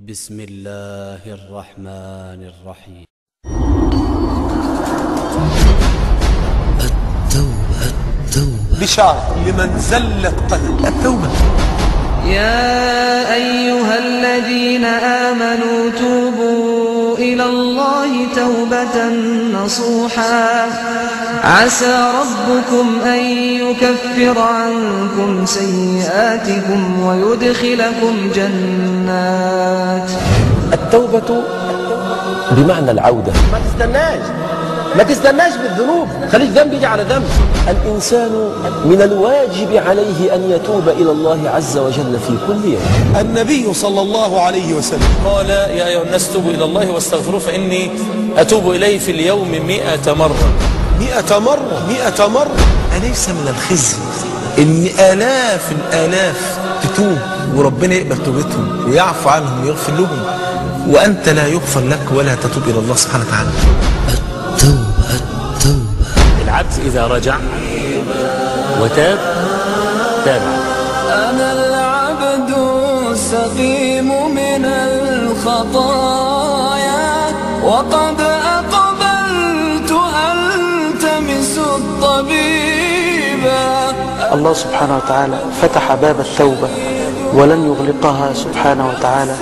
بسم الله الرحمن الرحيم. التوبة بشارة لمن زلت قدم. التوبة يا أيها الذين آمنوا توبوا إلى الله توبة نصوحا عسى ربكم أن يكفر عنكم سيئاتكم ويدخلكم جنات. التوبة بمعنى العودة. ما تستناش بالذنوب، خليك ذنب يجي على ذنب. الإنسان من الواجب عليه أن يتوب إلى الله عز وجل في كل يوم. النبي صلى الله عليه وسلم قال يا أيها الناس توبوا إلى الله واستغفروه فإني أتوب إليه في اليوم 100 مرة. 100 مرة 100 مرة. أليس من الخزي إن الآلاف تتوب وربنا يقبل توبتهم ويعفو عنهم ويغفر لهم، وأنت لا يغفر لك ولا تتوب إلى الله سبحانه وتعالى؟ التوبة العبد إذا رجع وتاب تابع. أنا العبد السقيم من الخطايا وقد أقبلت ألتمس الطبيبا. الله سبحانه وتعالى فتح باب التوبة ولن يغلقها سبحانه وتعالى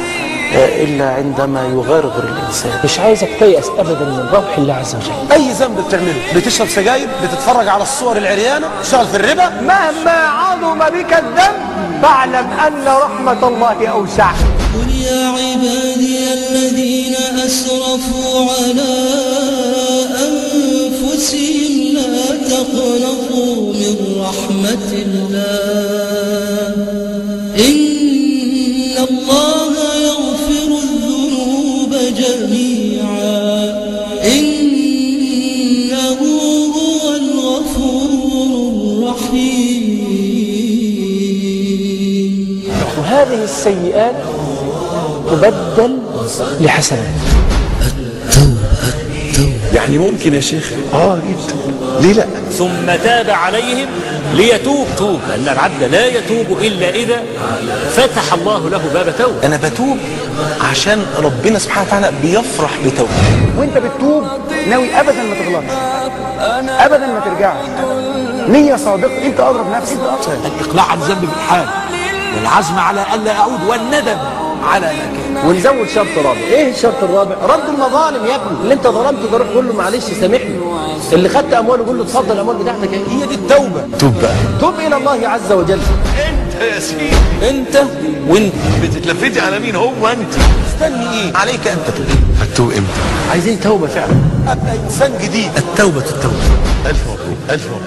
إلا عندما يغرغر الإنسان. مش عايزك تيأس أبدا من روح الله عز وجل. أي ذنب بتعمله، بتشرب سجاير، بتتفرج على الصور العريانة، تشتغل في الربا، مهما عظم بك الذنب فاعلم أن رحمة الله أوسع. قل يا عبادي الذين أسرفوا على أنفسهم لا تقنطوا من رحمة الله إن الله يغفر الذنوب جميعا إنه هو الغفور الرحيم. وهذه السيئات تبدل لحسنات. يعني ممكن يا شيخ؟ جدا، ليه لا؟ ثم تاب عليهم ليتوب. لأن العبد لا يتوب إلا إذا فتح الله له باب توبة. أنا بتوب عشان ربنا سبحانه وتعالى بيفرح بتوبتي. وانت بتتوب ناوي أبدا ما تغلطش، أبدا ما ترجعش، نية صادقة، انت أضرب نفسك. الإقلاع عن ذنب بالحال والعزم على ألا أعود والندم على مكان. ونزود شرط رابع. ايه الشرط الرابع؟ رد المظالم يا ابني. اللي انت ظلمته ده روح قول له معلش سامحني. اللي خدت امواله قول له اتفضل الاموال بتاعتك اهي. هي دي التوبة. توب بقى، توب الى الله عز وجل. أنت يا سيدي، أنت وأنت بتتلفتي على مين؟ هو أنت. استني إيه؟ عليك أنت تتوب. هتتوب إمتى؟ عايزين توبة فعلا. أبقى إنسان جديد. التوبة. ألف مبروك.